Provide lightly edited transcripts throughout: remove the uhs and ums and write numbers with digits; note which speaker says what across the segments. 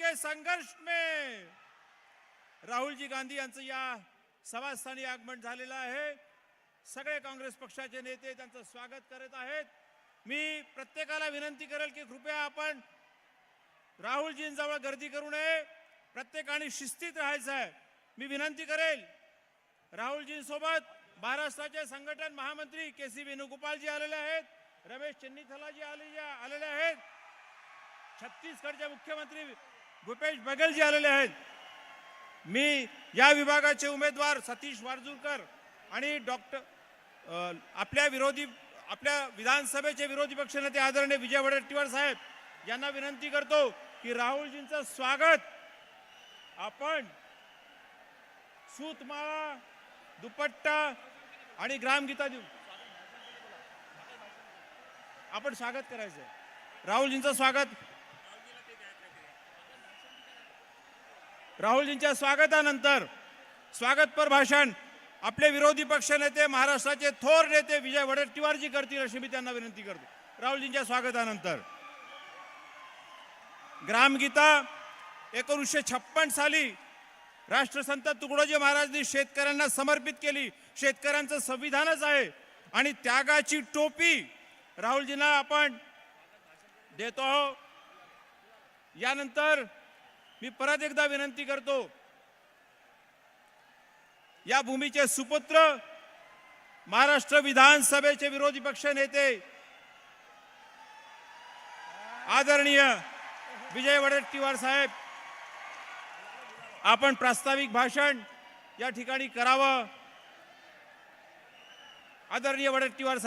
Speaker 1: के संघर्ष में राहुल जी गांधी यांचं या सभास्थानी आगमन झालेलं आहे। सगळे काँग्रेस पक्षाचे नेते त्यांचं स्वागत करत आहेत। मी प्रत्येकाला विनंती करेल की कृपया आपण राहुलजींजवळ गर्दी करू नये, प्रत्येकाने शिस्तीत राहायचं आहे। मी विनंती करेल राहुलजींसोबत महाराष्ट्राचे संघटन महामंत्री केसी वेणुगोपालजी आलेले आहेत, रमेश चन्नीथलाजी आलेले आहेत, छत्तीसगडचे मुख्यमंत्री भूपेश बघेल जी आलेले आहेत। मी या विभागाचे उमेदवार सतीश वारजूरकर आणि आपल्या विधानसभेचे विरोधी पक्षनेते आदरणीय विजय वडेट्टीवार साहेब यांना विनंती करतो की राहुलजींचं स्वागत आपण सूतमाळा, दुपट्टा आणि ग्रामगीता देऊ आपण स्वागत करायचं। राहुलजींचं राहुलजींच्या स्वागतानंतर स्वागतपर भाषण आपले विरोधी पक्षनेते महाराष्ट्राचे थोर नेते विजय वडेट्टीवारजी करतील अशी मी त्यांना विनंती करतो। राहुलजींच्या स्वागतानंतर ग्रामगीता 1956 साली राष्ट्रसंत तुकडोजी महाराजांनी शेतकऱ्यांना समर्पित केली। शेतकऱ्यांचं संविधानच आहे आणि त्यागाची टोपी राहुलजींना आपण देतो। यानंतर मी परत एकदा विनंती करतो, या भूमीचे सुपुत्र महाराष्ट्र विधानसभेचे विरोधी पक्ष नेते आदरणीय विजय वडेट्टीवार साहेब आपण प्रास्ताविक भाषण या ठिकाणी करावं। आदरणीय वडेट्टीवार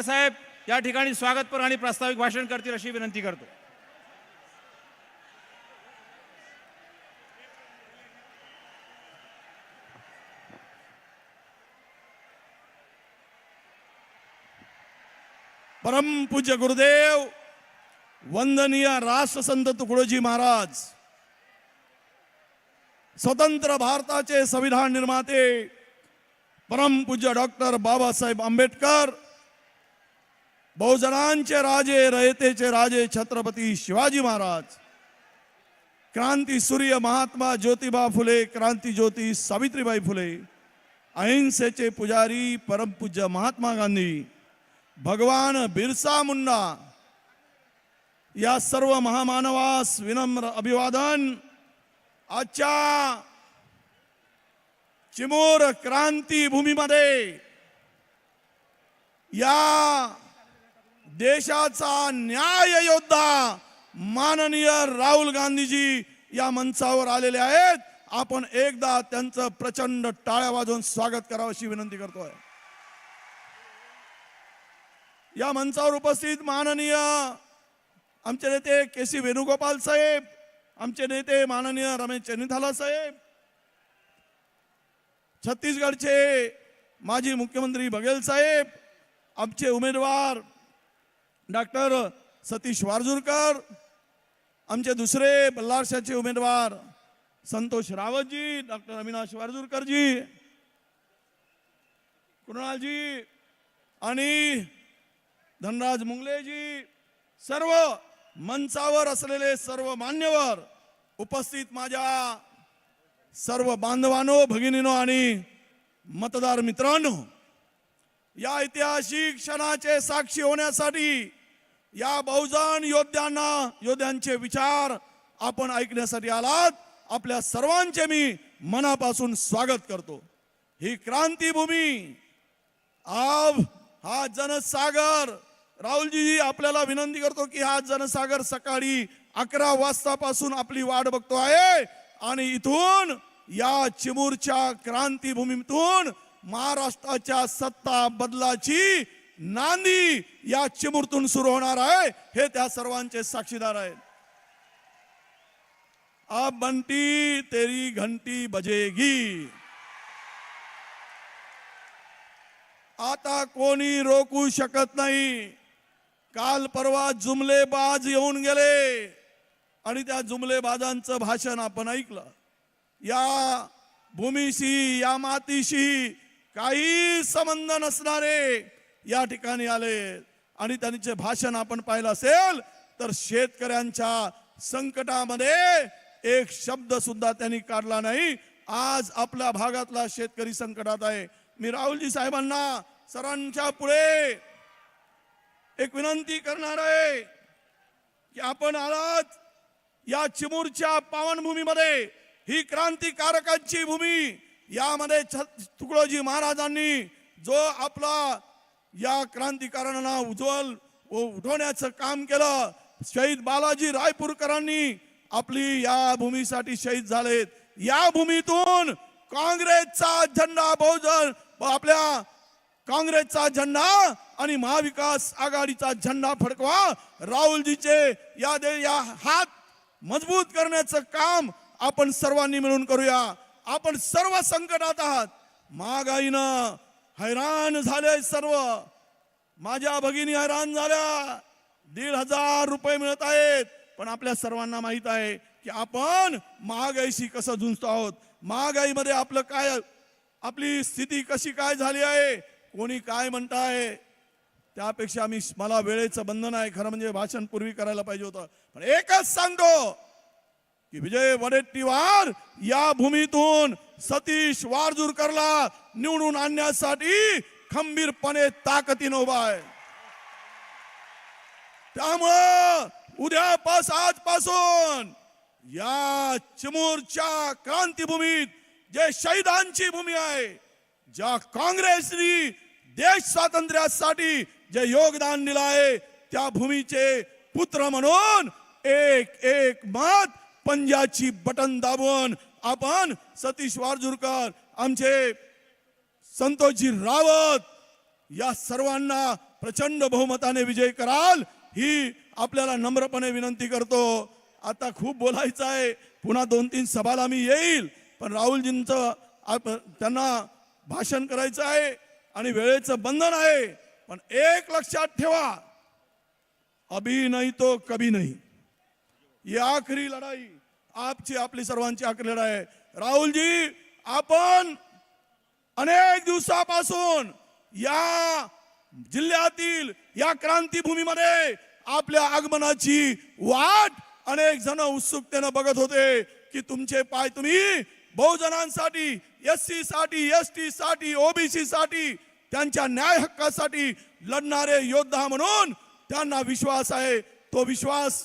Speaker 1: साहेब या ठिकाणी स्वागतपर आणि प्रास्ताविक भाषण करतील अशी विनंती करतो।
Speaker 2: परम पूज्य गुरुदेव वंदनीय राष्ट्रसंत तुकडोजी महाराज, स्वतंत्र भारताचे संविधान निर्माते परम पूज्य डॉक्टर बाबासाहेब आंबेडकर, बहुजनांचे राजे रयतेचे राजे छत्रपती शिवाजी महाराज, क्रांती सूर्य महात्मा ज्योतिबा फुले, क्रांती ज्योती सावित्रीबाई फुले, अहिंसेचे पुजारी परम पूज्य महात्मा गांधी, भगवान बिरसा मुंडा या सर्व महामानवास विनम्र अभिवादन। आजच्या चिमूर क्रांती भूमीमध्ये या देशाचा न्याय योद्धा माननीय राहुल गांधीजी या मंचावर आलेले आहेत। आपण एकदा त्यांचं प्रचंड टाळ्या वाजवून स्वागत करावं अशी विनंती करतोय। या मंचावर उपस्थित माननीय आमचे नेते केसी वेणुगोपाल साहेब, आमचे नेते माननीय रमेश चन्नीथला साहेब, छत्तीसगडचे माजी मुख्यमंत्री बघेल साहेब, आमचे उमेदवार डॉक्टर सतीश वारजूरकर, आमचे दुसरे बल्लारशाचे उमेदवार संतोष रावतजी, डॉक्टर अविनाश वारजूरकरजी, कुणालजी आणि धनराज मुंगलेजी, सर्व मंचावर असलेले सर्व मान्यवर, उपस्थित माझ्या सर्व बांधवांनो, भगिनीनो आणि मतदार मित्रांनो, या ऐतिहासिक क्षणाचे साक्षी होण्यासाठी या बहुजन योद्ध्यांचे विचार आपण ऐकण्यासाठी आलात। आपल्या सर्वांचे मी मनापासून स्वागत करतो। ही क्रांतीभूमी, हा जनसागर, राहुलजी आपल्याला विनंती करतो की हा जनसागर सकाळी 11 वाजतापासून आपली वाट बघतो आहे आणि इथून या चिमूरच्या क्रांतीभूमीतून महाराष्ट्राच्या सत्ता बदलाची नांदी या चिमूरतून सुरू होणार आहे, हे त्या सर्वांचे साक्षीदार आहेत। अब बंटी तेरी घंटी बजेगी, आता कोणी रोखू शकत नाही। काल परवा जुमलेबाज येऊन गेले आणि त्या जुमलेबाजांचं भाषण आपण ऐकलं। या भूमीशी, या मातीशी काही संबंध नसणारे या ठिकाणी आले। आणि त्यांचे भाषण आपण पाहिलं असेल तर शेतकऱ्यांच्या संकटामध्ये एक शब्द सुद्धा त्यांनी काढला नाही. आज आपल्या भागातला शेतकरी संकटात आहे. मी राहुलजी साहेबांना सर्वांच्या पुढे एक विनंती करणार आहे की आपण आलात या चिमूरच्या पावनभूमीमध्ये, ही क्रांतिकारकांची भूमी, यामध्ये तुकडोजी महाराजांनी जो आपला या क्रांतिकारकांना उठवण्याचं काम केलं, शहीद बालाजी रायपूरकरांनी आपली या भूमीसाठी शहीद झालेत. या भूमीतून काँग्रेसचा झेंडा, बहुजन आपल्या काँग्रेसचा झेंडा आणि महाविकास आघाडीचा झेंडा फडकवा. राहुलजीचे या हात मजबूत करण्याचं काम आपण सर्वांनी मिळून करूया. आपण सर्व संकटात आहात. महागाईनं हैराण झाले सर्व. माझ्या भगिनी हैराण झाल्या. 1,500 रुपये मिळत आहेत. पण आपल्या सर्वांना माहित आहे की आपण महागाईशी कसं झुंजतो आहोत. महागाईमध्ये आपलं काय, आपली स्थिती कशी काय झाली आहे, कोणी काय म्हणताय त्यापेक्षा मला वेळेचं बंधन आहे. खरं म्हणजे भाषण पूर्वी करायला पाहिजे होतं. पण एकच सांगतो की विजय वडेट्टीवार या भूमीतून सतीश वारजूरकरला निवडून आणण्यासाठी खंबीरपणे ताकदीने उभा आहे. त्यामुळं आजपासून या चिमूरच्या क्रांतीभूमीत जे शहीदांची भूमी आहे, ज्या काँग्रेसनी देश स्वातंत्र्यासाठी जे योगदान दिलं आहे, त्या भूमीचे पुत्र म्हणून एक एक मत पंजाची बटन दाबून आपण सतीश वारजूरकर, आमचे संतोषजी रावत या सर्वांना प्रचंड बहुमताने विजय कराल ही आपल्याला नम्रपणे विनंती करतो. आता खूप बोलायचं आहे, पुन्हा 2-3 सभाला मी येईल, पण राहुलजींचं त्यांना भाषण करायचं आहे आणि वेळेचं बंधन आहे. पण एक लक्षात ठेवा, अभी नहीं तो कभी नहीं, ये आखरी लढाई आपली सर्वांची आखरी लढाई आहे. राहुलजी, आपण अनेक दिवसापासून या जिल्ह्यातील या क्रांतीभूमीमध्ये आपल्या आगमनाची वाट अनेक जण उत्सुकतेने बघत होते की तुमचे पाय तुम्ही बहुजनांसाठी, एससी साठी, एसटी साठी, ओबीसी साठी, त्यांच्या न्याय हक्कासाठी लढणारे योद्धा म्हणून त्यांना विश्वास आहे. तो विश्वास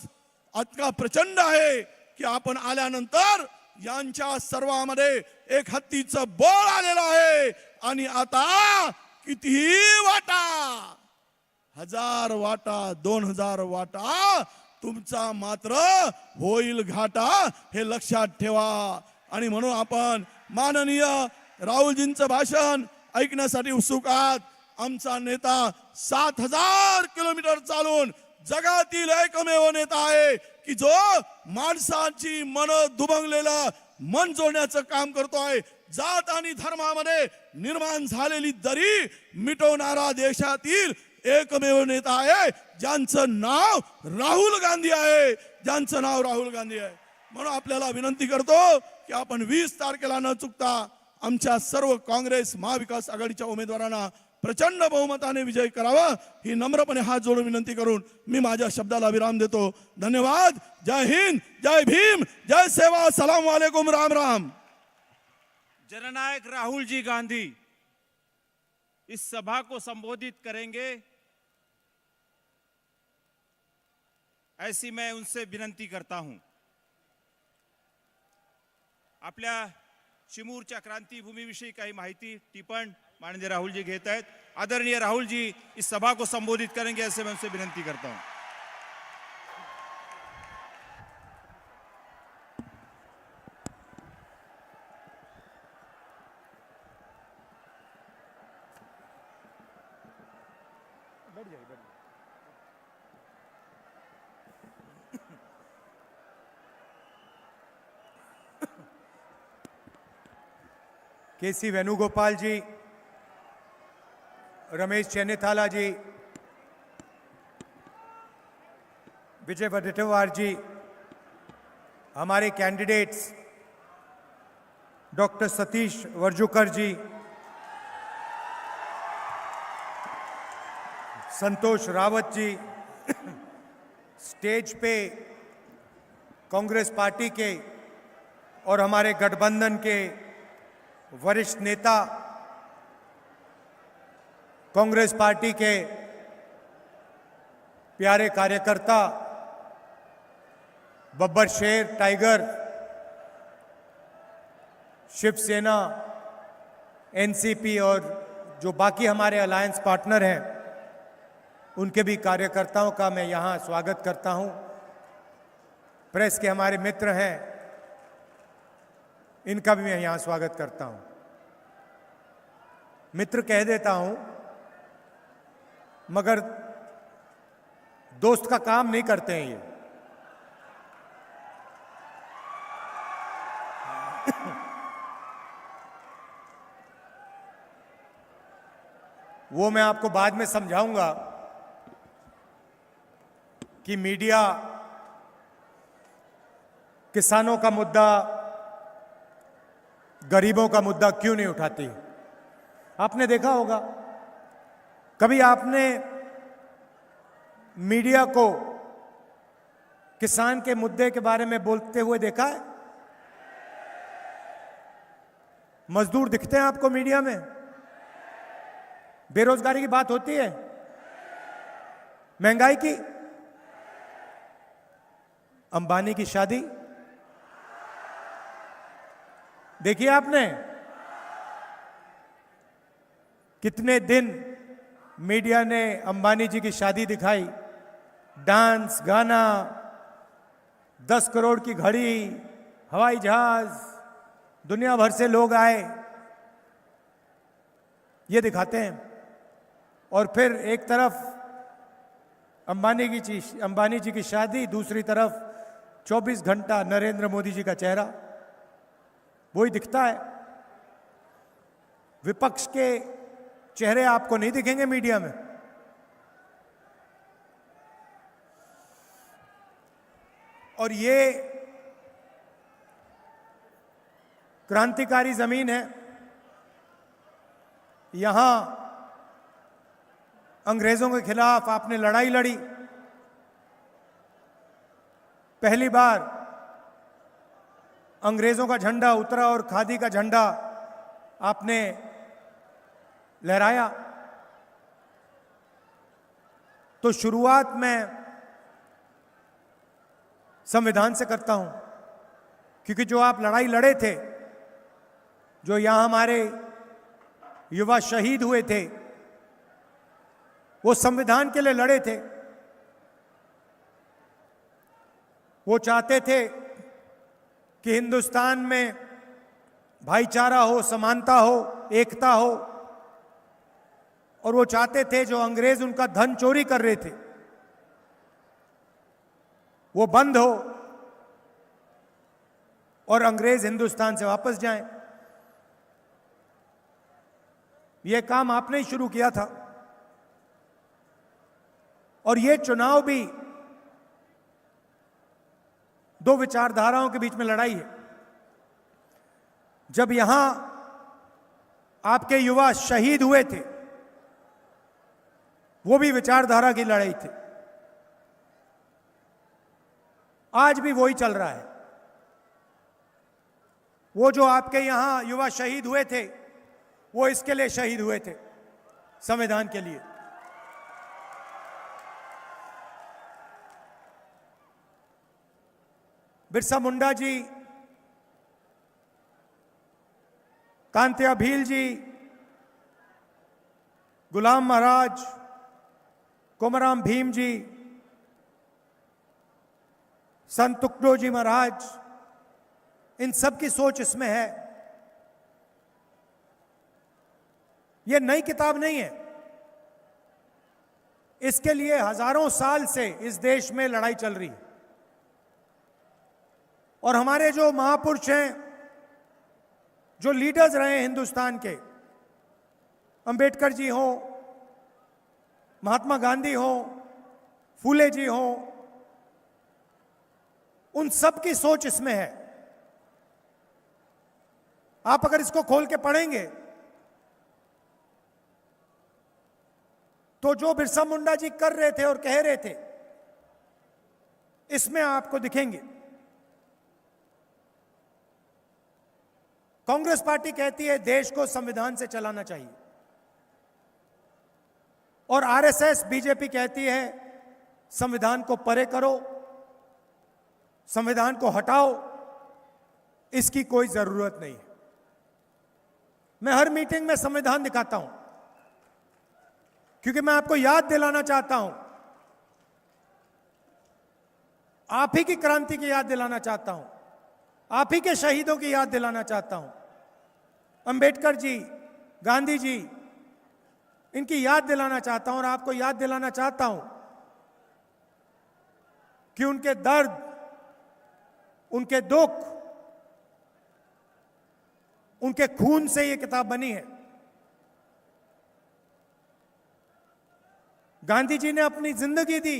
Speaker 2: इतका प्रचंड आहे की आपण आल्यानंतर यांच्या सर्वांमध्ये एक हत्तीचं बळ आलेलं आहे. आणि आता कितीही वाटा, 1000 वाटा, 2000 वाटा, तुमचा मात्र होईल घाटा, हे लक्षात ठेवा. आणि म्हणून आपण माननीय राहुलजींचं भाषण ऐकण्यासाठी उत्सुक आहात. आमचा नेता 7000 किलोमीटर चालून जगातील एकमेव नेता आहे की जो माणसाची मन दुभंगलेलं मन जोडण्याचं काम करतो आहे. जात आणि धर्मामध्ये निर्माण झालेली दरी मिटवणारा देशातील एकमेव नेता आहे ज्यांचं नाव राहुल गांधी आहे, ज्यांचं नाव राहुल गांधी आहे. म्हणून आपल्याला विनंती करतो की आपण 20 तारखेला न चुकता आमच्या सर्व काँग्रेस महाविकास आघाडीच्या उमेदवारांना प्रचंड बहुमताने विजय करावा, ही नम्रपणे हात जोडून विनंती करून मी माझ्या शब्दाला विराम देतो. धन्यवाद. जय हिंद, जय भीम, जय सेवा, अस्सलाम वालेकुम, राम राम.
Speaker 1: जननायक राहुल जी गांधी इस सभा को संबोधित करेंगे, ऐसी मैं उनसे विनंती करता हूं. आपल्या चिमूरच्या क्रांतीभूमीविषयी काही माहिती टिप्पण माननीय राहुल जी घेत आहेत. आदरणीय राहुल जी इस सभा को संबोधित करेंगे, ऐसे मैं उनसे विनंती करता हूं.
Speaker 3: केसी वेणुगोपाल जी, रमेश चेन्नीथाला जी, विजय वडेट्टीवार जी, हमारे कैंडिडेट्स डॉक्टर सतीश वारजूरकर जी, संतोष रावत जी, स्टेज पे कांग्रेस पार्टी के और हमारे गठबंधन के वरिष्ठ नेता, कांग्रेस पार्टी के प्यारे कार्यकर्ता, बब्बर शेर, टाइगर, शिवसेना, एनसीपी और जो बाकी हमारे अलायंस पार्टनर हैं, उनके भी कार्यकर्ताओं का मैं यहां स्वागत करता हूं। प्रेस के हमारे मित्र हैं, इनका भी मैं यहां स्वागत करता हूं। मित्र कह देता हूं, मगर दोस्त का काम नहीं करते हैं ये। वो मैं आपको बाद में समझाऊंगा कि मीडिया किसानों का मुद्दा, गरीबों का मुद्दा क्यों नहीं उठाती। आपने देखा होगा, कभी आपने मीडिया को किसान के मुद्दे के बारे में बोलते हुए देखा है? मजदूर दिखते हैं आपको मीडिया में? बेरोजगारी की बात होती है? महंगाई की? अंबानी की शादी देखिए आपने? कितने दिन मीडिया ने अंबानी जी की शादी दिखाई, डांस, गाना, 10 करोड़ की घड़ी, हवाई जहाज, दुनिया भर से लोग आए, ये दिखाते हैं। और फिर एक तरफ अंबानी जी की शादी, दूसरी तरफ 24 घंटा नरेंद्र मोदी जी का चेहरा, वही दिखता है। विपक्ष के चेहरे आपको नहीं दिखेंगे मीडिया में। और ये क्रांतिकारी जमीन है, यहां अंग्रेजों के खिलाफ आपने लड़ाई लड़ी। पहली बार अंग्रेजों का झंडा उतरा और खादी का झंडा आपने लहराया। तो शुरुआत मैं संविधान से करता हूं, क्योंकि जो आप लड़ाई लड़े थे, जो यहां हमारे युवा शहीद हुए थे, वो संविधान के लिए लड़े थे। वो चाहते थे कि हिंदुस्तान में भाईचारा हो, समानता हो, एकता हो। और वो चाहते थे जो अंग्रेज उनका धन चोरी कर रहे थे, वो बंद हो और अंग्रेज हिंदुस्तान से वापस जाएं। ये काम आपने ही शुरू किया था। और ये चुनाव भी दो विचारधाराओं के बीच में लड़ाई है। जब यहां आपके युवा शहीद हुए थे, वो भी विचारधारा की लड़ाई थी। आज भी वही चल रहा है। वो जो आपके यहां युवा शहीद हुए थे, वो इसके लिए शहीद हुए थे, संविधान के लिए। बिरसा मुंडा जी, कांतिया भील जी, गुलाम महाराज, कोमराम भीम जी, संत तुकडो जी महाराज, इन सब की सोच इसमें है। ये नई किताब नहीं है। इसके लिए हजारों साल से इस देश में लड़ाई चल रही है। और हमारे जो महापुरुष हैं, जो लीडर्स रहे हैं हिंदुस्तान के, अंबेडकर जी हो, महात्मा गांधी हो, फूले जी हो, उन सब की सोच इसमें है। आप अगर इसको खोल के पढ़ेंगे तो जो बिरसा मुंडा जी कर रहे थे और कह रहे थे, इसमें आपको दिखेंगे। कांग्रेस पार्टी कहती है देश को संविधान से चलाना चाहिए, और आरएसएस बीजेपी कहती है संविधान को परे करो, संविधान को हटाओ, इसकी कोई जरूरत नहीं है। मैं हर मीटिंग में संविधान दिखाता हूं, क्योंकि मैं आपको याद दिलाना चाहता हूं, आप ही की क्रांति की याद दिलाना चाहता हूं, आप ही के शहीदों की याद दिलाना चाहता हूं। अंबेडकर जी, गांधी जी, इनकी याद दिलाना चाहता हूं, और आपको याद दिलाना चाहता हूं कि उनके दर्द, उनके दुख, उनके खून से यह किताब बनी है। गांधी जी ने अपनी जिंदगी दी,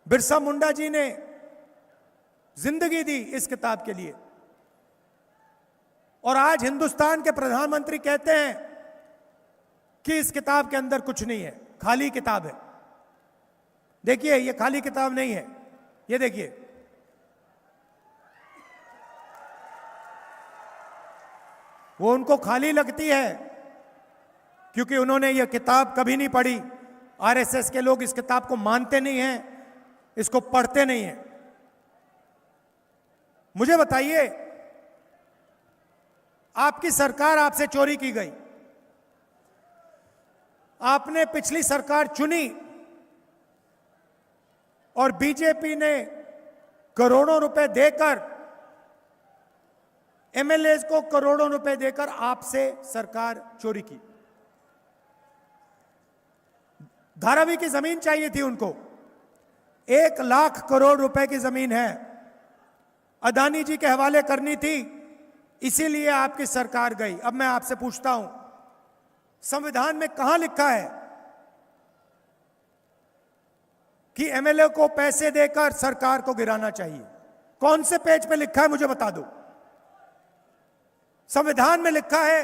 Speaker 3: बिरसा मुंडा जी ने जिंदगी दी इस किताब के लिए, और आज हिंदुस्तान के प्रधानमंत्री कहते हैं कि इस किताब के अंदर कुछ नहीं है, खाली किताब है। देखिए, ये खाली किताब नहीं है, ये देखिए, वो उनको खाली लगती है क्योंकि उन्होंने ये किताब कभी नहीं पढ़ी। आरएसएस के लोग इस किताब को मानते नहीं हैं, इसको पढ़ते नहीं हैं। मुझे बताइए, आपकी सरकार आपसे चोरी की गई, आपने पिछली सरकार चुनी, और बीजेपी ने करोड़ों रुपए देकर, एमएलए को करोड़ों रुपए देकर आपसे सरकार चोरी की। धारावी की जमीन चाहिए थी उनको, 1 लाख करोड़ रुपए की जमीन है, अदानी जी के हवाले करनी थी, इसीलिए आपकी सरकार गई। अब मैं आपसे पूछता हूं, संविधान में कहां लिखा है कि एमएलए को पैसे देकर सरकार को गिराना चाहिए? कौन से पेज पे लिखा है, मुझे बता दो। संविधान में लिखा है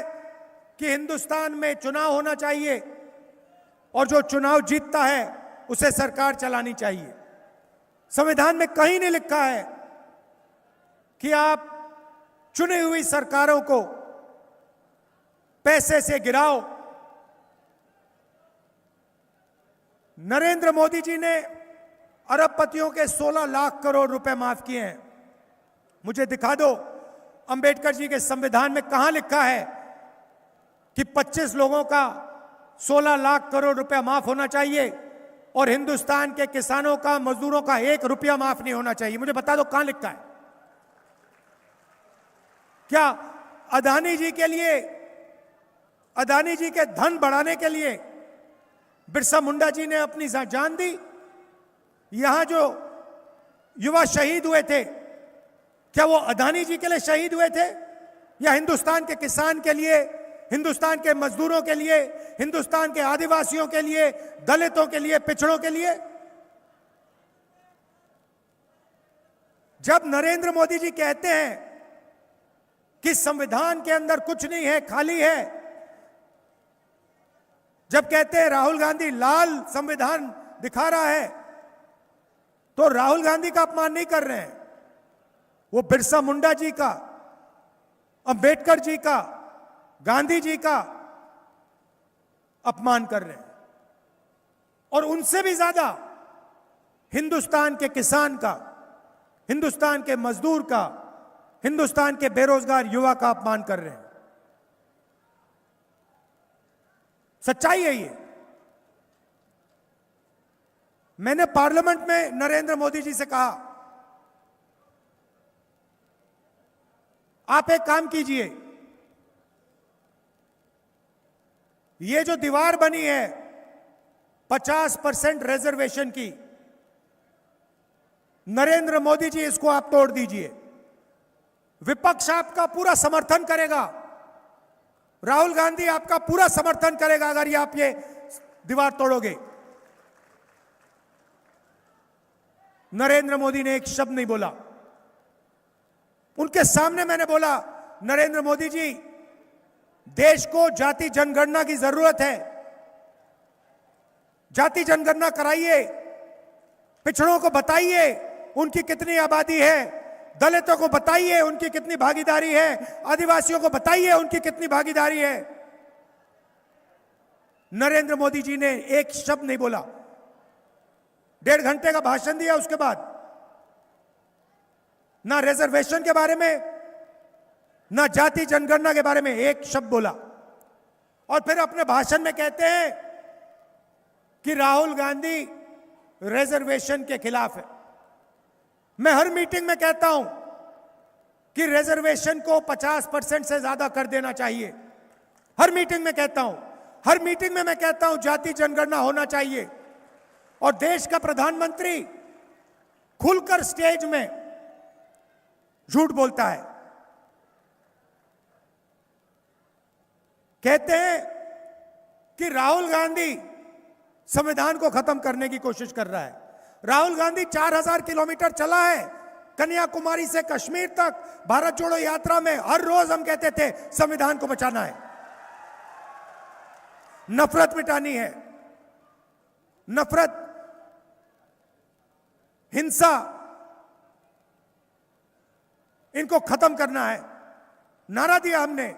Speaker 3: कि हिंदुस्तान में चुनाव होना चाहिए, और जो चुनाव जीतता है उसे सरकार चलानी चाहिए। संविधान में कहीं नहीं लिखा है कि आप चुनी हुई सरकारों को पैसे से गिराओ। नरेंद्र मोदी जी ने अरबपतियों के 16 लाख करोड़ रुपए माफ किए हैं। मुझे दिखा दो, अंबेडकर जी के संविधान में कहां लिखा है कि 25 लोगों का 16 लाख करोड़ रुपया माफ होना चाहिए, और हिंदुस्तान के किसानों का, मजदूरों का 1 रुपया माफ नहीं होना चाहिए? मुझे बता दो कहां लिखा है। क्या अदानी जी के लिए, अदानी जी के धन बढ़ाने के लिए बिरसा मुंडा जी ने अपनी जान दी? यहां जो युवा शहीद हुए थे, क्या वो अदानी जी के लिए शहीद हुए थे, या हिंदुस्तान के किसान के लिए, हिंदुस्तान के मजदूरों के लिए, हिंदुस्तान के आदिवासियों के लिए, दलितों के लिए, पिछड़ों के लिए? जब नरेंद्र मोदी जी कहते हैं कि संविधान के अंदर कुछ नहीं है, खाली है, जब कहते हैं राहुल गांधी लाल संविधान दिखा रहा है, तो राहुल गांधी का अपमान नहीं कर रहे हैं, वो बिरसा मुंडा जी का, अंबेडकर जी का, गांधी जी का अपमान कर रहे हैं, और उनसे भी ज्यादा हिंदुस्तान के किसान का, हिंदुस्तान के मजदूर का, हिंदुस्तान के बेरोजगार युवा का अपमान कर रहे हैं। सच्चाई है ये। मैंने पार्लियामेंट में नरेंद्र मोदी जी से कहा, आप एक काम कीजिए, ये जो दीवार बनी है 50% रिजर्वेशन की, नरेंद्र मोदी जी इसको आप तोड़ दीजिए। विपक्ष आपका पूरा समर्थन करेगा, राहुल गांधी आपका पूरा समर्थन करेगा अगर ये आप ये दीवार तोड़ोगे। नरेंद्र मोदी ने एक शब्द नहीं बोला। उनके सामने मैंने बोला, नरेंद्र मोदी जी, देश को जाति जनगणना की जरूरत है, जाति जनगणना कराइए, पिछड़ों को बताइए उनकी कितनी आबादी है, दलितों को बताइए उनकी कितनी भागीदारी है, आदिवासियों को बताइए उनकी कितनी भागीदारी है। नरेंद्र मोदी जी ने एक शब्द नहीं बोला। 1.5 घंटे का भाषण दिया, उसके बाद ना रिजर्वेशन के बारे में ना जाति जनगणना के बारे में एक शब्द बोला। और फिर अपने भाषण में कहते हैं कि राहुल गांधी रिजर्वेशन के खिलाफ है। मैं हर मीटिंग में कहता हूं कि रिजर्वेशन को 50% से ज्यादा कर देना चाहिए। हर मीटिंग में कहता हूं, हर मीटिंग में मैं कहता हूं जाति जनगणना होना चाहिए। और देश का प्रधानमंत्री खुलकर स्टेज में झूठ बोलता है। कहते हैं कि राहुल गांधी संविधान को खत्म करने की कोशिश कर रहा है। राहुल गांधी 4000 किलोमीटर चला है कन्याकुमारी से कश्मीर तक भारत जोड़ो यात्रा में। हर रोज हम कहते थे संविधान को बचाना है, नफरत मिटानी है, नफरत, हिंसा, इनको खत्म करना है। नारा दिया हमने,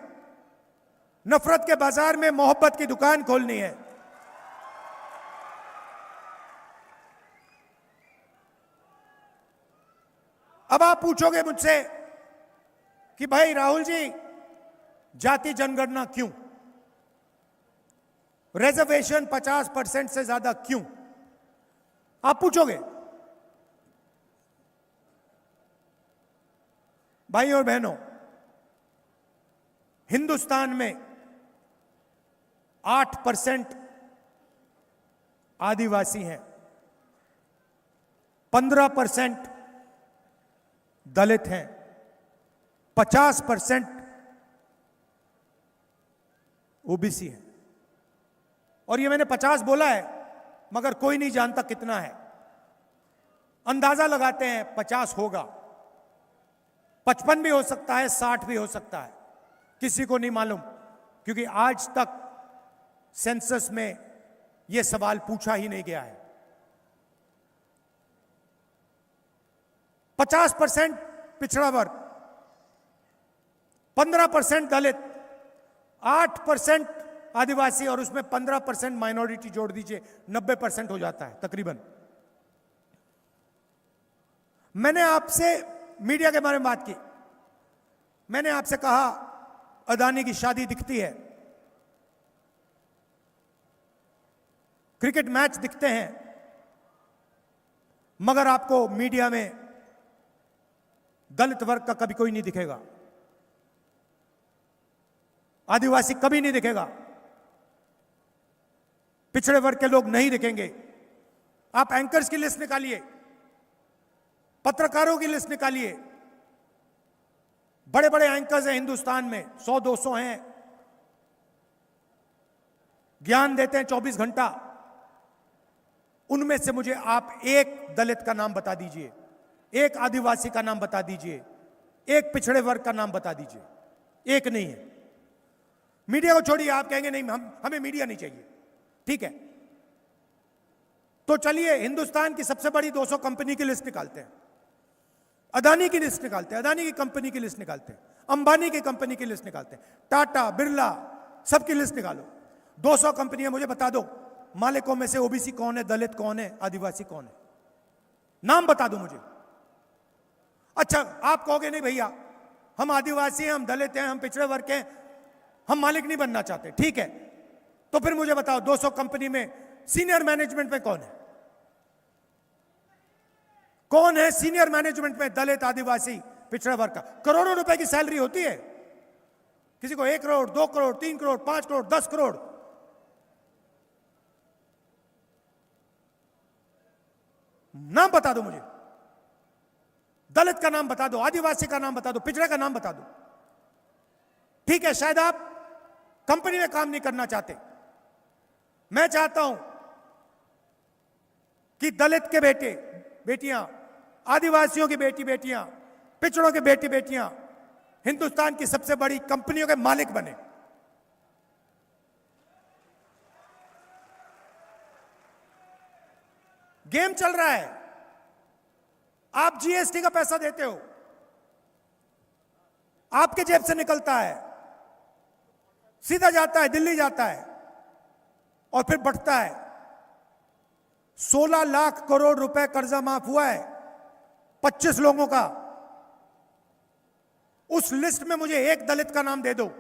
Speaker 3: नफरत के बाजार में मोहब्बत की दुकान खोलनी है। अब आप पूछोगे मुझसे कि भाई राहुल जी जाति जनगणना क्यों, रिजर्वेशन 50% से ज्यादा क्यों, आप पूछोगे। भाइयों और बहनों, हिंदुस्तान में 8% आदिवासी हैं, 15% दलित हैं, 50% ओबीसी हैं। और ये मैंने 50 बोला है मगर कोई नहीं जानता कितना है। अंदाजा लगाते हैं 50 होगा, 55 भी हो सकता है, 60 भी हो सकता है, किसी को नहीं मालूम, क्योंकि आज तक सेंसस में यह सवाल पूछा ही नहीं गया है। 50% पिछड़ा वर्ग, 15% दलित, 8% आदिवासी और उसमें 15% माइनॉरिटी जोड़ दीजिए, 90% हो जाता है तकरीबन। मैंने आपसे मीडिया के बारे में बात की, मैंने आपसे कहा अदानी की शादी दिखती है, क्रिकेट मैच दिखते हैं, मगर आपको मीडिया में दलित वर्ग का कभी कोई नहीं दिखेगा, आदिवासी कभी नहीं दिखेगा, पिछड़े वर्ग के लोग नहीं दिखेंगे। आप एंकर्स की लिस्ट निकालिए, पत्रकारों की लिस्ट निकालिए, बड़े बड़े एंकर्स हैं हिंदुस्तान में, 100-200 हैं, ज्ञान देते हैं 24 घंटा। उनमें से मुझे आप एक दलित का नाम बता दीजिए, एक आदिवासी का नाम बता दीजिए, एक पिछड़े वर्ग का नाम बता दीजिए। एक नहीं है। मीडिया को छोड़िए, आप कहेंगे नहीं हमें मीडिया नहीं चाहिए, ठीक है, तो चलिए हिंदुस्तान की सबसे बड़ी 200 कंपनी की लिस्ट निकालते हैं, अदानी की लिस्ट निकालते हैं, अदानी की कंपनी की लिस्ट निकालते हैं, अंबानी की कंपनी की लिस्ट निकालते हैं, टाटा, बिरला, सबकी लिस्ट निकालो। 200 कंपनियां, मुझे बता दो मालिकों में से ओबीसी कौन है, दलित कौन है, आदिवासी कौन है, नाम बता दो मुझे। अच्छा, आप कहोगे नहीं भैया हम आदिवासी हैं, हम दलित हैं, हम पिछड़े वर्ग के हैं, हम मालिक नहीं बनना चाहते, ठीक है, तो फिर मुझे बताओ 200 कंपनी में सीनियर मैनेजमेंट में कौन है, कौन है सीनियर मैनेजमेंट में दलित, आदिवासी, पिछड़ा वर्ग का? करोड़ों रुपए की सैलरी होती है, किसी को 1 करोड़, 2 करोड़, 3 करोड़, 5 करोड़, 10 करोड़। नाम बता दो मुझे, दलित का नाम बता दो, आदिवासी का नाम बता दो, पिछड़े का नाम बता दो। ठीक है, शायद आप कंपनी में काम नहीं करना चाहते, मैं चाहता हूं कि दलित के बेटे बेटियां, आदिवासियों की बेटी बेटियां, पिछड़ों के बेटी बेटियां हिंदुस्तान की सबसे बड़ी कंपनियों के मालिक बने। गेम चल रहा है। आप जीएसटी का पैसा देते हो, आपके जेब से निकलता है, सीधा जाता है, दिल्ली जाता है और फिर बढ़ता है। 16 लाख करोड़ रुपए कर्जा माफ हुआ है 25 लोगों का। उस लिस्ट में मुझे एक दलित का नाम दे दो,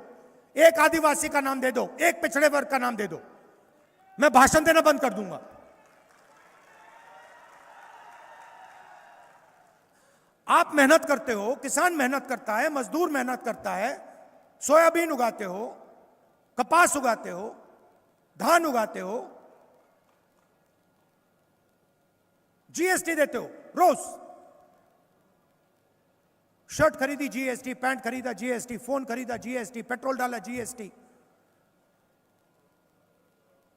Speaker 3: एक आदिवासी का नाम दे दो, एक पिछड़े वर्ग का नाम दे दो, मैं भाषण देना बंद कर दूंगा। आप मेहनत करते हो, किसान मेहनत करता है, मजदूर मेहनत करता है, सोयाबीन उगाते हो, कपास उगाते हो, धान उगाते हो, जीएसटी देते हो रोज। शर्ट खरीदी जीएसटी, पैंट खरीदा जीएसटी, फोन खरीदा जीएसटी, पेट्रोल डाला जीएसटी,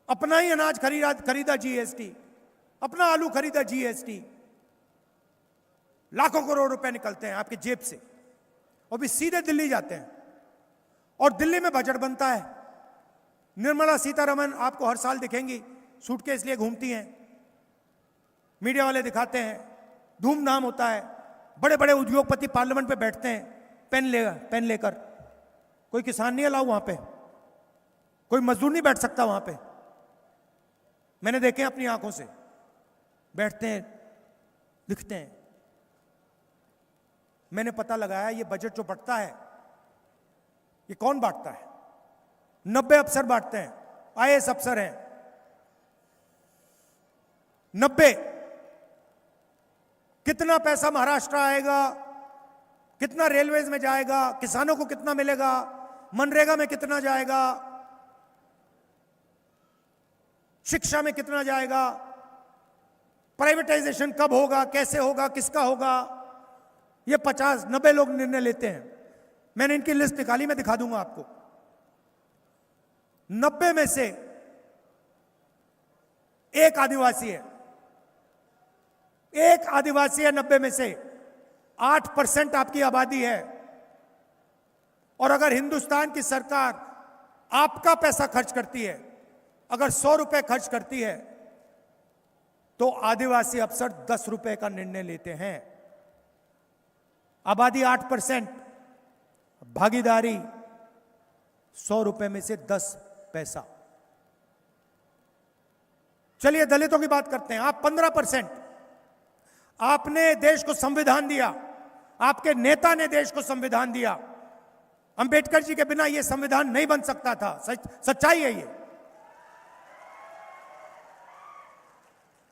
Speaker 3: अपना ही अनाज खरीदा जीएसटी, अपना आलू खरीदा जीएसटी। लाखों करोड़ रुपए निकलते हैं आपकी जेब से और भी सीधे दिल्ली जाते हैं। और दिल्ली में बजट बनता है। निर्मला सीतारमण आपको हर साल दिखेंगी, सूटकेस लिए घूमती हैं, मीडिया वाले दिखाते हैं, धूमधाम होता है, बड़े बड़े उद्योगपति पार्लियामेंट पे बैठते हैं पेन लेकर। कोई किसान नहीं अलाउ वहां पे, कोई मजदूर नहीं बैठ सकता वहां पे। मैंने देखे अपनी आंखों से, बैठते हैं, लिखते हैं। मैंने पता लगाया ये बजट जो बढ़ता है ये कौन बांटता है? 90 अफसर बांटते हैं, आईएएस अफसर हैं 90। कितना पैसा महाराष्ट्र आएगा, कितना रेलवेज में जाएगा, किसानों को कितना मिलेगा, मनरेगा में कितना जाएगा, शिक्षा में कितना जाएगा, प्राइवेटाइजेशन कब होगा, कैसे होगा, किसका होगा, ये 50-90 लोग निर्णय लेते हैं। मैंने इनकी लिस्ट निकाली, मैं दिखा दूंगा आपको। 90 में से एक आदिवासी है, एक आदिवासी है 90 में से। 8% आपकी आबादी है। और अगर हिंदुस्तान की सरकार आपका पैसा खर्च करती है, अगर 100 रुपए खर्च करती है, तो आदिवासी अफसर 10 रुपए का निर्णय लेते हैं। आबादी 8%, भागीदारी 100 रुपए में से 10 पैसा। चलिए दलितों की बात करते हैं। आप 15%। आपने देश को संविधान दिया, आपके नेता ने देश को संविधान दिया। अंबेडकर जी के बिना यह संविधान नहीं बन सकता था। सच्चाई है ये।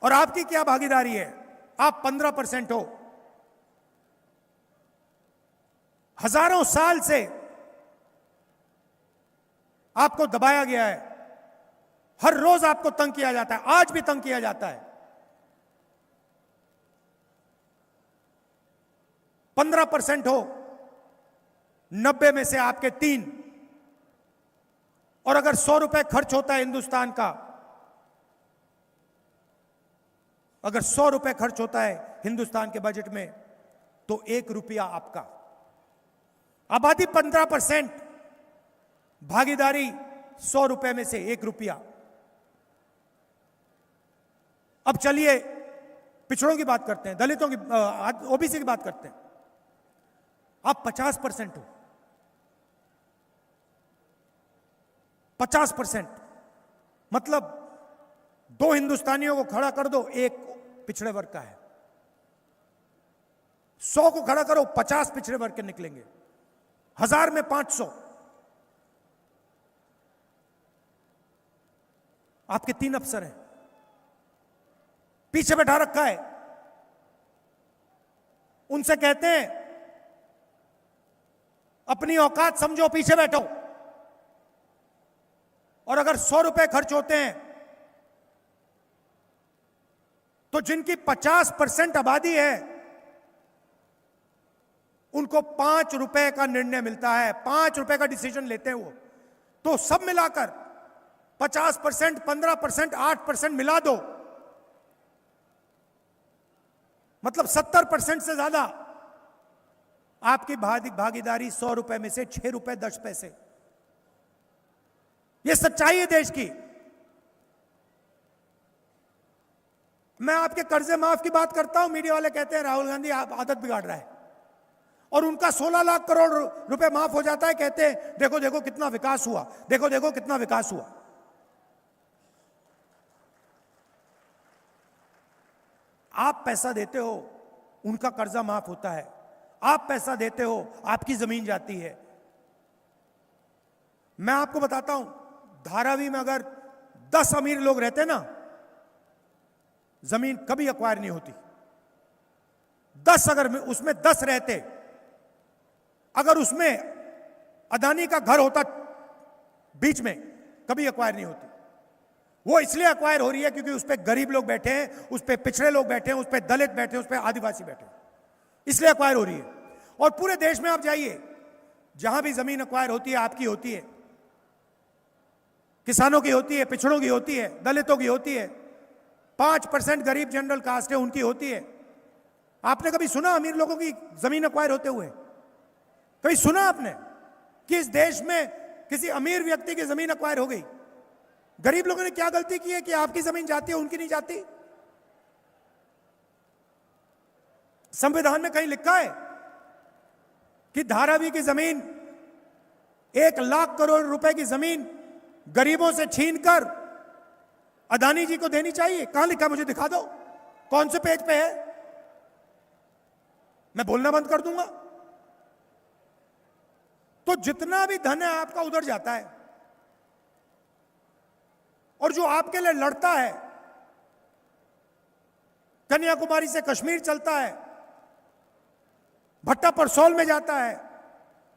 Speaker 3: और आपकी क्या भागीदारी है? आप 15% हो। हजारों साल से आपको दबाया गया है, हर रोज आपको तंग किया जाता है, आज भी तंग किया जाता है। 15% हो, 90 में से आपके 3। और अगर 100 रुपए खर्च होता है हिंदुस्तान का, अगर 100 रुपए खर्च होता है हिंदुस्तान के बजट में, तो 1 रुपया आपका। आबादी 15%, भागीदारी 100 रुपए में से 1 रुपया। अब चलिए पिछड़ों की बात करते हैं, दलितों की, ओबीसी की बात करते हैं। आप 50% हो। 50% मतलब 2 हिंदुस्तानियों को खड़ा कर दो, 1 पिछड़े वर्ग का है। 100 को खड़ा करो, 50 पिछड़े वर्ग के निकलेंगे। 1000 में 500। आपके 3 अफसर हैं, पीछे बैठा रखा है। उनसे कहते हैं अपनी औकात समझो, पीछे बैठो। और अगर 100 रुपए खर्च होते हैं, तो जिनकी 50% आबादी है, उनको 5 रुपए का निर्णय मिलता है। 5 रुपए का डिसीजन लेते हैं वो। तो सब मिलाकर 50%, 15%, 8% मिला दो, मतलब 70% से ज्यादा आपकी भागीदारी 100 रुपए में से 6 रुपए 10 पैसे। यह सच्चाई है देश की। मैं आपके कर्जे माफ की बात करता हूं, मीडिया वाले कहते हैं राहुल गांधी आप आदत बिगाड़ रहा है, और उनका 16 लाख करोड़ रुपए माफ हो जाता है, कहते हैं देखो देखो कितना विकास हुआ, देखो देखो कितना विकास हुआ। आप पैसा देते हो, उनका कर्जा माफ होता है। आप पैसा देते हो, आपकी जमीन जाती है। मैं आपको बताता हूं, धारावी में अगर 10 अमीर लोग रहते ना, जमीन कभी एक्वायर नहीं होती। 10 अगर उसमें 10 रहते, अगर उसमें अदानी का घर होता बीच में, कभी एक्वायर नहीं होती। वो इसलिए एक्वायर हो रही है क्योंकि उस पर गरीब लोग बैठे हैं, उस पर पिछड़े लोग बैठे हैं, उस पर दलित बैठे हैं, उस पर आदिवासी बैठे हैं, इसलिए एक्वायर हो रही है। और पूरे देश में आप जाइए, जहां भी जमीन एक्वायर होती है, आपकी होती है, किसानों की होती है, पिछड़ों की होती है, दलितों की होती है, 5% गरीब जनरल कास्ट है उनकी होती है। आपने कभी सुना अमीर लोगों की जमीन एक्वायर होते हुए? कभी सुना आपने कि इस देश में किसी अमीर व्यक्ति की जमीन एक्वायर हो गई? गरीब लोगों ने क्या गलती की है कि आपकी जमीन जाती है, उनकी नहीं जाती? संविधान में कहीं लिखा है कि धारावी की जमीन 1 लाख करोड़ रुपए की जमीन गरीबों से छीनकर अदानी जी को देनी चाहिए? कहां लिखा, मुझे दिखा दो, कौन से पेज पे है? मैं बोलना बंद कर दूंगा। तो जितना भी धन है आपका उधर जाता है, और जो आपके लिए लड़ता है, कन्याकुमारी से कश्मीर चलता है, भट्टा परसौल में जाता है,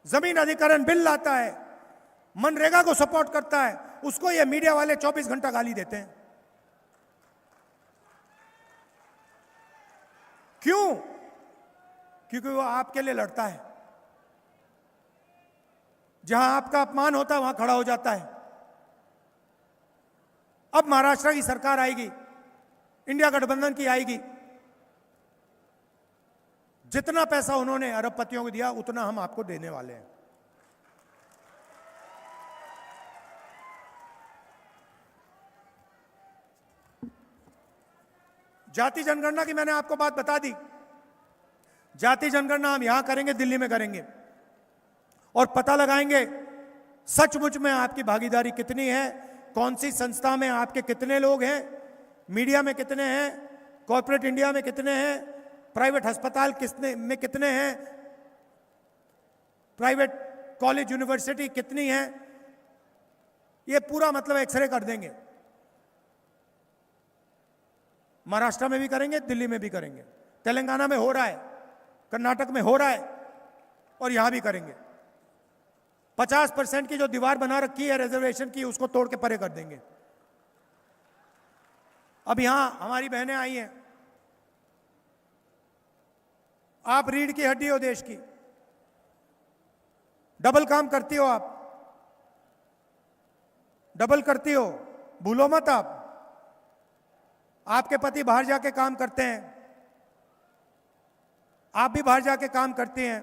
Speaker 3: जमीन अधिग्रहण बिल लाता है, मनरेगा को सपोर्ट करता है, उसको ये मीडिया वाले 24 घंटा गाली देते हैं। क्यों? क्योंकि वो आपके लिए लड़ता है। जहां आपका अपमान होता है वहां खड़ा हो जाता है। अब महाराष्ट्र की सरकार आएगी, इंडिया गठबंधन की आएगी, जितना पैसा उन्होंने अरबपतियों को दिया उतना हम आपको देने वाले हैं। जाति जनगणना की मैंने आपको बात बता दी। जाति जनगणना हम यहां करेंगे, दिल्ली में करेंगे, और पता लगाएंगे सचमुच में आपकी भागीदारी कितनी है, कौन सी संस्था में आपके कितने लोग हैं, मीडिया में कितने हैं, कॉर्पोरेट इंडिया में कितने हैं, प्राइवेट अस्पताल में कितने हैं, प्राइवेट कॉलेज यूनिवर्सिटी कितनी है, ये पूरा मतलब एक्सरे कर देंगे। महाराष्ट्र में भी करेंगे, दिल्ली में भी करेंगे, तेलंगाना में हो रहा है, कर्नाटक में हो रहा है, और यहां भी करेंगे। 50% की जो दीवार बना रखी है रिजर्वेशन की, उसको तोड़ के परे कर देंगे। अब यहां हमारी बहनें आई हैं, आप रीढ़ की हड्डी हो देश की, डबल काम करती हो, आप डबल करती हो, भूलो मत आप। आपके पति बाहर जाके काम करते हैं, आप भी बाहर जाके काम करती हैं,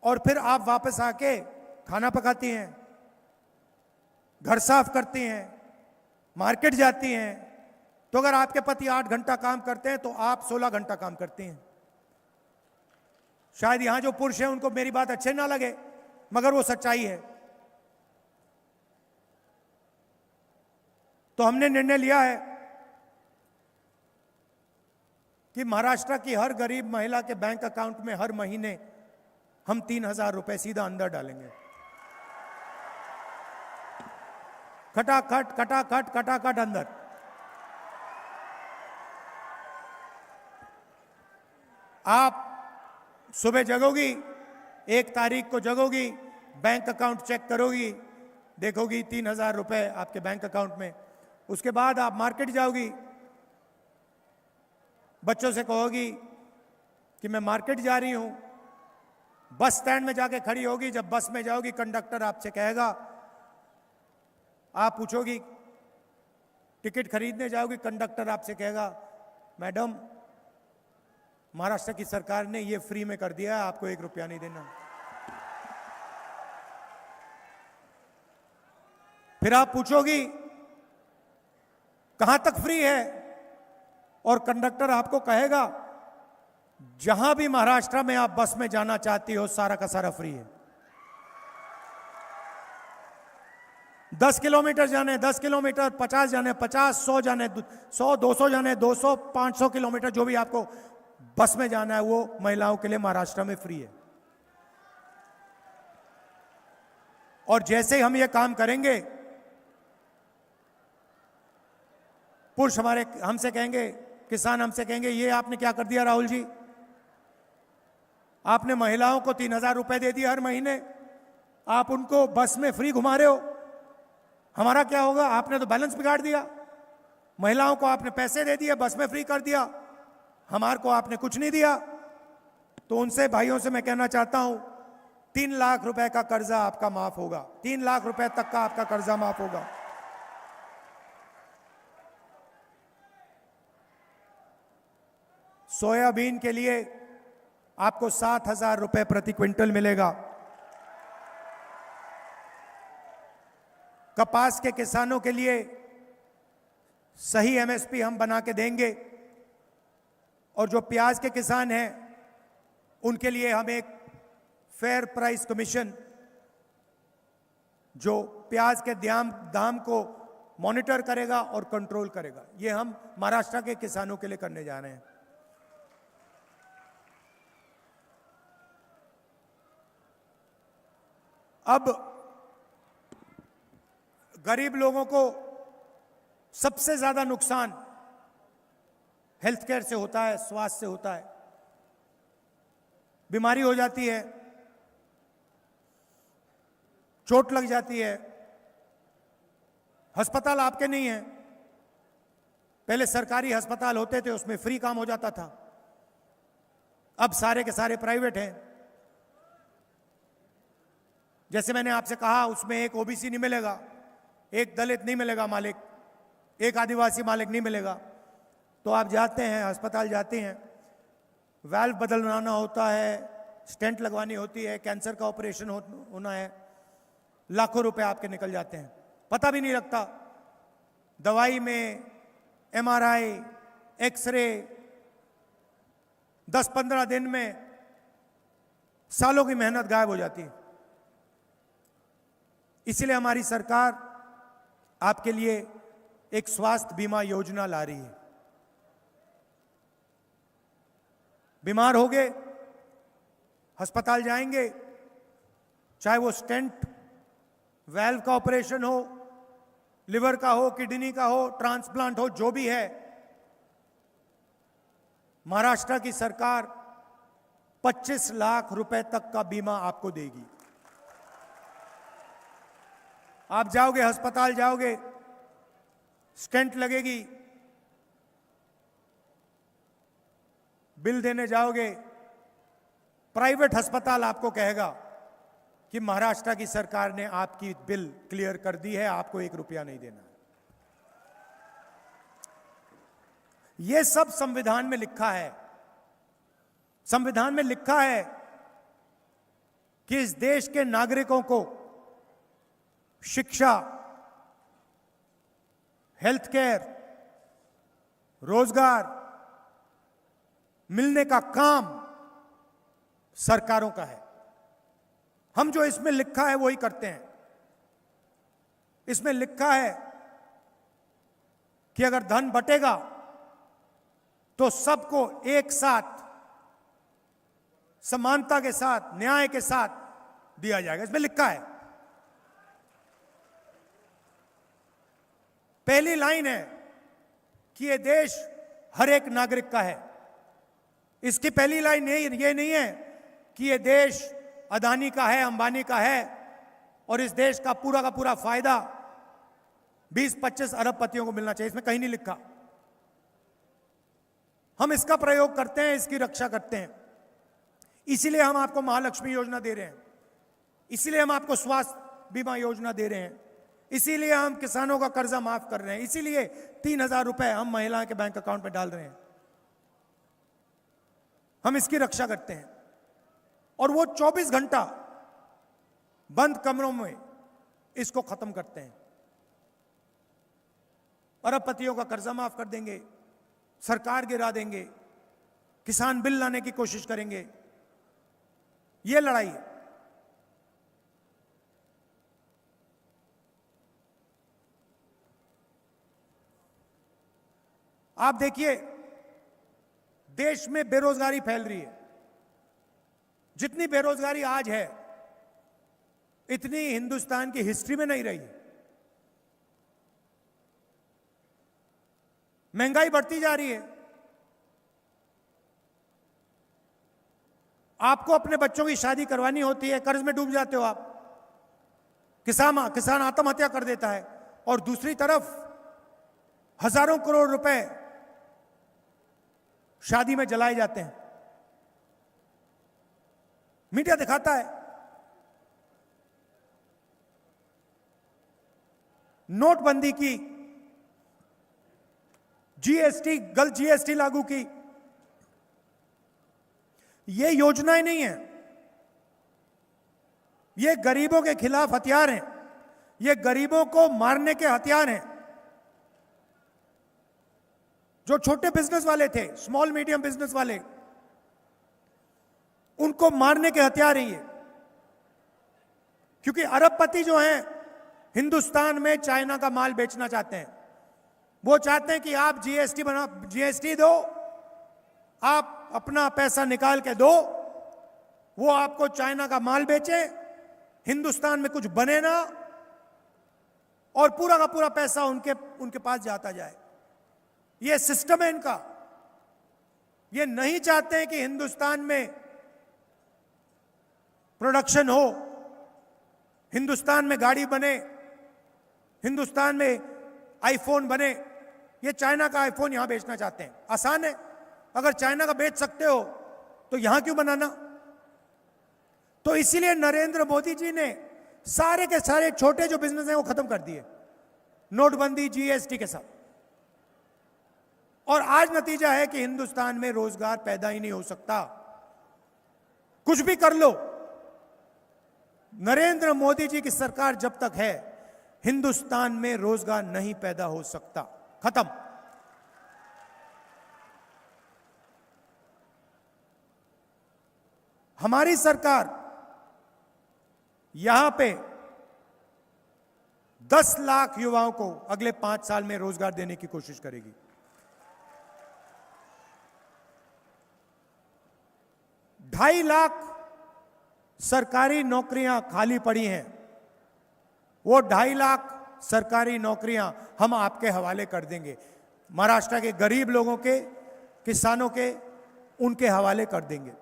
Speaker 3: और फिर आप वापस आके खाना पकाती हैं, घर साफ करती हैं, मार्केट जाती हैं। तो अगर आपके पति 8 घंटा काम करते हैं तो आप 16 घंटा काम करती हैं। शायद यहां जो पुरुष हैं उनको मेरी बात अच्छे ना लगे, मगर वो सच्चाई है। तो हमने निर्णय लिया है कि महाराष्ट्र की हर गरीब महिला के बैंक अकाउंट में हर महीने हम 3,000 रुपए सीधा अंदर डालेंगे। खटाखट खटाखट खटाखट अंदर। आप सुबह जगोगी, 1 तारीख को जगोगी, बैंक अकाउंट चेक करोगी, देखोगी 3,000 रुपए आपके बैंक अकाउंट में। उसके बाद आप मार्केट जाओगी, बच्चों से कहोगी कि मैं मार्केट जा रही हूं। बस स्टैंड में जाके खड़ी होगी, जब बस में जाओगी कंडक्टर आपसे कहेगा, आप पूछोगी टिकट खरीदने जाओगी, कंडक्टर आपसे कहेगा मैडम महाराष्ट्र की सरकार ने ये फ्री में कर दिया है, आपको 1 रुपया नहीं देना। फिर आप पूछोगी कहां तक फ्री है? और कंडक्टर आपको कहेगा जहां भी महाराष्ट्र में आप बस में जाना चाहती हो सारा का सारा फ्री है। 10 किलोमीटर जाने 10 किलोमीटर, 50 जाने 50, 100 जाने 100, 200 जाने 200, 500 किलोमीटर जो भी आपको बस में जाना है वो महिलाओं के लिए महाराष्ट्र में फ्री है। और जैसे ही हम ये काम करेंगे, पुरुष हमारे हमसे कहेंगे, किसान हमसे कहेंगे, ये आपने क्या कर दिया राहुल जी? आपने महिलाओं को 3,000 रुपए दे दिए हर महीने, आप उनको बस में फ्री घुमा रहे हो, हमारा क्या होगा? आपने तो बैलेंस बिगाड़ दिया। महिलाओं को आपने पैसे दे दिए, बस में फ्री कर दिया, हमारे को आपने कुछ नहीं दिया। तो उनसे भाइयों से मैं कहना चाहता हूं, 3 लाख रुपए का कर्जा आपका माफ होगा, 3 लाख रुपए तक का आपका कर्जा माफ होगा। सोयाबीन के लिए आपको 7,000 रुपए प्रति क्विंटल मिलेगा। कपास के किसानों के लिए सही एमएसपी हम बना के देंगे। और जो प्याज के किसान हैं उनके लिए हम एक फेयर प्राइस कमीशन, जो प्याज के दाम को मॉनिटर करेगा और कंट्रोल करेगा, ये हम महाराष्ट्र के किसानों के लिए करने जा रहे हैं। अब गरीब लोगों को सबसे ज्यादा नुकसान हेल्थ केयर से होता है, स्वास्थ्य से होता है। बीमारी हो जाती है, चोट लग जाती है, अस्पताल आपके नहीं है। पहले सरकारी अस्पताल होते थे, उसमें फ्री काम हो जाता था, अब सारे के सारे प्राइवेट हैं। जैसे मैंने आपसे कहा, उसमें एक ओबीसी नहीं मिलेगा, एक दलित नहीं मिलेगा मालिक, एक आदिवासी मालिक नहीं मिलेगा। तो आप जाते हैं, अस्पताल जाते हैं, वाल्व बदलवाना होता है, स्टेंट लगवानी होती है, कैंसर का ऑपरेशन होना है, लाखों रुपए आपके निकल जाते हैं, पता भी नहीं लगता। दवाई में एमआरआई, एक्सरे, 10-15 दिन में सालों की मेहनत गायब हो जाती है। इसलिए हमारी सरकार आपके लिए एक स्वास्थ्य बीमा योजना ला रही है। बीमार हो गए, अस्पताल जाएंगे, चाहे वो स्टेंट, वाल्व का ऑपरेशन हो, लिवर का हो, किडनी का हो, ट्रांसप्लांट हो, जो भी है, महाराष्ट्र की सरकार 25 लाख रुपए तक का बीमा आपको देगी। आप जाओगे, अस्पताल जाओगे, स्टेंट लगेगी, बिल देने जाओगे, प्राइवेट अस्पताल आपको कहेगा कि महाराष्ट्र की सरकार ने आपकी बिल क्लियर कर दी है, आपको 1 रुपया नहीं देना। यह सब संविधान में लिखा है। संविधान में लिखा है कि इस देश के नागरिकों को शिक्षा, हेल्थ केयर, रोजगार मिलने का काम सरकारों का है। हम जो इसमें लिखा है वही करते हैं। इसमें लिखा है कि अगर धन बटेगा तो सबको एक साथ, समानता के साथ, न्याय के साथ दिया जाएगा। इसमें लिखा है। पहली लाइन है कि यह देश हर एक नागरिक का है। इसकी पहली लाइन ये नहीं है कि यह देश अदानी का है, अंबानी का है और इस देश का पूरा फायदा 20-25 अरबपतियों को मिलना चाहिए। इसमें कहीं नहीं लिखा। हम इसका प्रयोग करते हैं, इसकी रक्षा करते हैं। इसीलिए हम आपको महालक्ष्मी योजना दे रहे हैं, इसीलिए हम आपको स्वास्थ्य बीमा योजना दे रहे हैं, इसीलिए हम किसानों का कर्जा माफ कर रहे हैं, इसीलिए 3,000 रुपए हम महिलाओं के बैंक अकाउंट में डाल रहे हैं। हम इसकी रक्षा करते हैं। और वो 24 घंटा बंद कमरों में इसको खत्म करते हैं। अरबपतियों का कर्जा माफ कर देंगे, सरकार गिरा देंगे, किसान बिल लाने की कोशिश करेंगे। यह लड़ाई है। आप देखिए, देश में बेरोजगारी फैल रही है। जितनी बेरोजगारी आज है, इतनी हिंदुस्तान की हिस्ट्री में नहीं रही। महंगाई बढ़ती जा रही है। आपको अपने बच्चों की शादी करवानी होती है, कर्ज में डूब जाते हो आप। किसान आत्महत्या कर देता है, और दूसरी तरफ हजारों करोड़ रुपए शादी में जलाए जाते हैं। मीडिया दिखाता है। नोटबंदी की, जीएसटी, गलत जीएसटी लागू की। ये योजनाएं नहीं है, ये गरीबों के खिलाफ हथियार हैं। ये गरीबों को मारने के हथियार हैं। जो छोटे बिजनेस वाले थे, स्मॉल मीडियम बिजनेस वाले, उनको मारने के हथियार हैं ये। क्योंकि अरबपति जो हैं, हिंदुस्तान में चाइना का माल बेचना चाहते हैं। वो चाहते हैं कि आप जीएसटी दो, आप अपना पैसा निकाल के दो, वो आपको चाइना का माल बेचे, हिंदुस्तान में कुछ बने ना, और पूरा का पूरा पैसा उनके पास जाता जाए। ये सिस्टम है इनका। ये नहीं चाहते हैं कि हिंदुस्तान में प्रोडक्शन हो, हिंदुस्तान में गाड़ी बने, हिंदुस्तान में आईफोन बने। ये चाइना का आईफोन यहां बेचना चाहते हैं। आसान है, अगर चाइना का बेच सकते हो तो यहां क्यों बनाना। तो इसीलिए नरेंद्र मोदी जी ने सारे के सारे छोटे जो बिजनेस हैं वो खत्म कर दिए, नोटबंदी, जीएसटी के साथ। और आज नतीजा है कि हिंदुस्तान में रोजगार पैदा ही नहीं हो सकता। कुछ भी कर लो, नरेंद्र मोदी जी की सरकार जब तक है, हिंदुस्तान में रोजगार नहीं पैदा हो सकता। खत्म। हमारी सरकार यहां पे 10 लाख युवाओं को अगले 5 साल में रोजगार देने की कोशिश करेगी। 2.5 लाख सरकारी नौकरियां खाली पड़ी हैं। वो 2.5 लाख सरकारी नौकरियां हम आपके हवाले कर देंगे। महाराष्ट्र के गरीब लोगों के, किसानों के, उनके हवाले कर देंगे।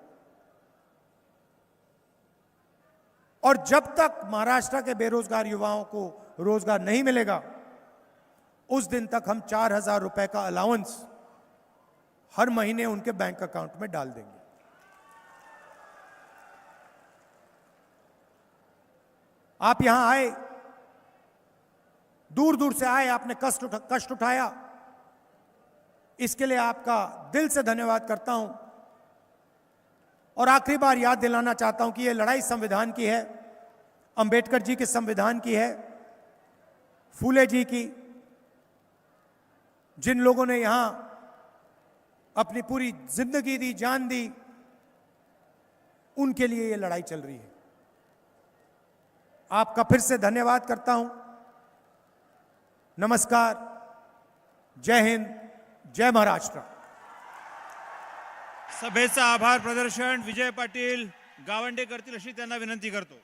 Speaker 3: और जब तक महाराष्ट्र के बेरोजगार युवाओं को रोजगार नहीं मिलेगा, उस दिन तक हम 4,000 रुपए का अलाउंस हर महीने उनके बैंक अकाउंट में डाल देंगे। आप यहां आए, दूर दूर से आए, आपने कष्ट उठाया, इसके लिए आपका दिल से धन्यवाद करता हूं। और आखिरी बार याद दिलाना चाहता हूं कि यह लड़ाई संविधान की है, अंबेडकर जी के संविधान की है, फूले जी की। जिन लोगों ने यहां अपनी पूरी जिंदगी दी, जान दी, उनके लिए यह लड़ाई चल रही है। आपका फिर से धन्यवाद करता हूं। नमस्कार, जय हिंद, जय महाराष्ट्र।
Speaker 1: सभेचं आभार प्रदर्शन विजय पाटील गावंडे करतील अशी त्यांना विनंती करतो।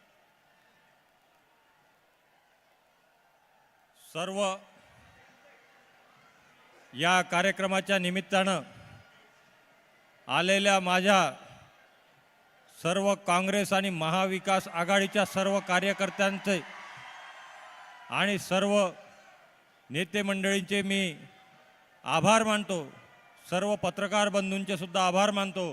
Speaker 4: सर्व या कार्यक्रमाच्या निमित्तानं आलेल्या माझ्या सर्व काँग्रेस आणि महाविकास आघाडीच्या सर्व कार्यकर्त्यांचे आणि सर्व नेते मंडळींचे मी आभार मानतो। सर्व पत्रकार बंधूंचे सुद्धा आभार मानतो।